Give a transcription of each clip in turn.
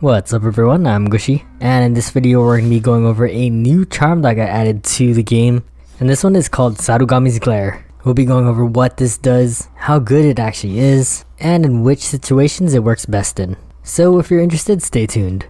What's up everyone, I'm Gooshy, and in this video we're going to be going over a new charm that got added to the game, and this one is called Sarugami's Glare. We'll be going over what this does, how good it actually is, and in which situations it works best in. So if you're interested, stay tuned.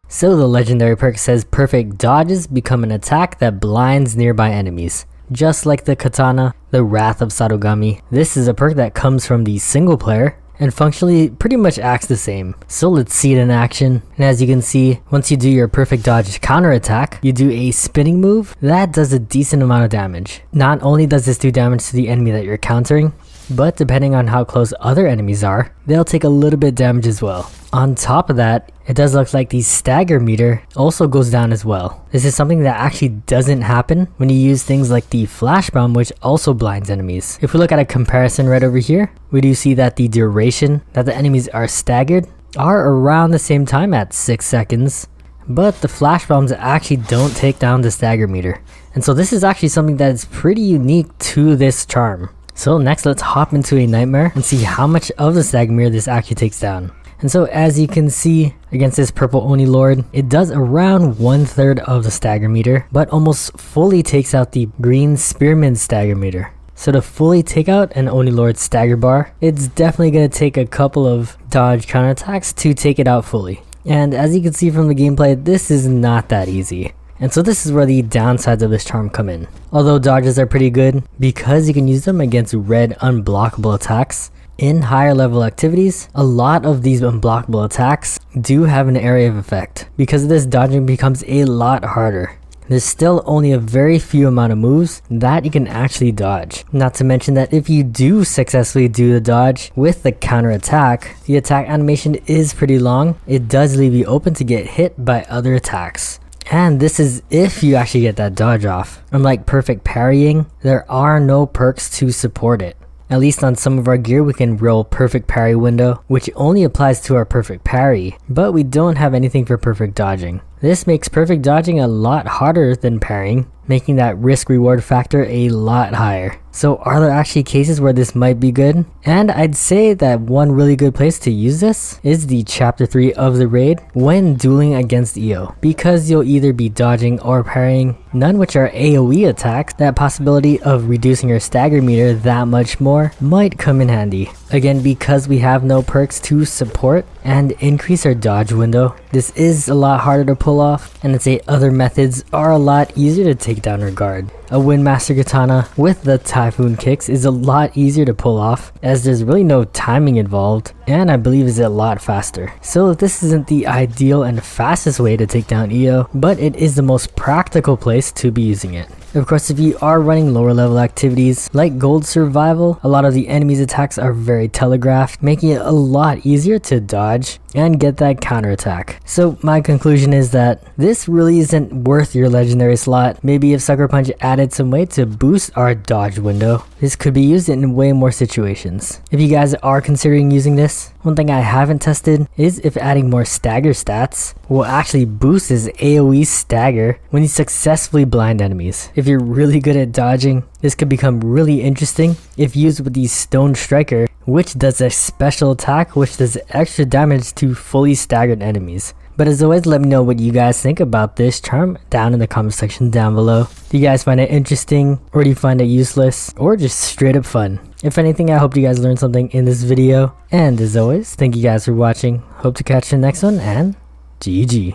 So the legendary perk says perfect dodges become an attack that blinds nearby enemies. Just like the katana, the Wrath of Sarugami, this is a perk that comes from the single player and functionally pretty much acts the same. So let's see it in action. And as you can see, once you do your perfect dodge counter attack, you do a spinning move that does a decent amount of damage. Not only does this do damage to the enemy that you're countering, but depending on how close other enemies are, they'll take a little bit of damage as well. On top of that, it does look like the stagger meter also goes down as well. This is something that actually doesn't happen when you use things like the flash bomb, which also blinds enemies. If we look at a comparison right over here, we do see that the duration that the enemies are staggered are around the same time at 6 seconds. But the flash bombs actually don't take down the stagger meter. And so this is actually something that is pretty unique to this charm. So next, let's hop into a nightmare and see how much of the stagger meter this actually takes down. And so as you can see, against this purple Oni Lord, it does around 1/3 of the stagger meter, but almost fully takes out the green spearman stagger meter. So to fully take out an Oni Lord stagger bar, it's definitely going to take a couple of dodge counterattacks to take it out fully. And as you can see from the gameplay, this is not that easy. And so this is where the downsides of this charm come in. Although dodges are pretty good, because you can use them against red unblockable attacks, in higher level activities, a lot of these unblockable attacks do have an area of effect. Because of this, dodging becomes a lot harder. There's still only a very few amount of moves that you can actually dodge. Not to mention that if you do successfully do the dodge with the counter attack, the attack animation is pretty long. It does leave you open to get hit by other attacks. And this is if you actually get that dodge off. Unlike perfect parrying, there are no perks to support it. At least on some of our gear we can roll perfect parry window, which only applies to our perfect parry, but we don't have anything for perfect dodging. This makes perfect dodging a lot harder than parrying, making that risk reward factor a lot higher. So are there actually cases where this might be good? And I'd say that one really good place to use this is the chapter 3 of the raid when dueling against Iyo. Because you'll either be dodging or parrying, none which are AoE attacks, that possibility of reducing your stagger meter that much more might come in handy. Again, because we have no perks to support and increase our dodge window, this is a lot harder to pull off, and I'd say other methods are a lot easier to take down our guard. A Windmaster Katana with the Typhoon kicks is a lot easier to pull off, as there's really no timing involved, and I believe is a lot faster. So this isn't the ideal and fastest way to take down Iyo, but it is the most practical place to be using it. Of course, if you are running lower level activities like gold survival, a lot of the enemy's attacks are very telegraphed, making it a lot easier to dodge and get that counter attack. So my conclusion is that this really isn't worth your legendary slot. Maybe if Sucker Punch added some way to boost our dodge window, this could be used in way more situations. If you guys are considering using this, one thing I haven't tested is if adding more stagger stats will actually boost his AoE stagger when you successfully blind enemies. If you're really good at dodging, this could become really interesting if used with the Stone Striker, which does a special attack which does extra damage to fully staggered enemies. But as always, let me know what you guys think about this charm down in the comment section down below. Do you guys find it interesting, or do you find it useless, or just straight up fun? If anything, I hope you guys learned something in this video. And as always, thank you guys for watching. Hope to catch you in the next one, and GG.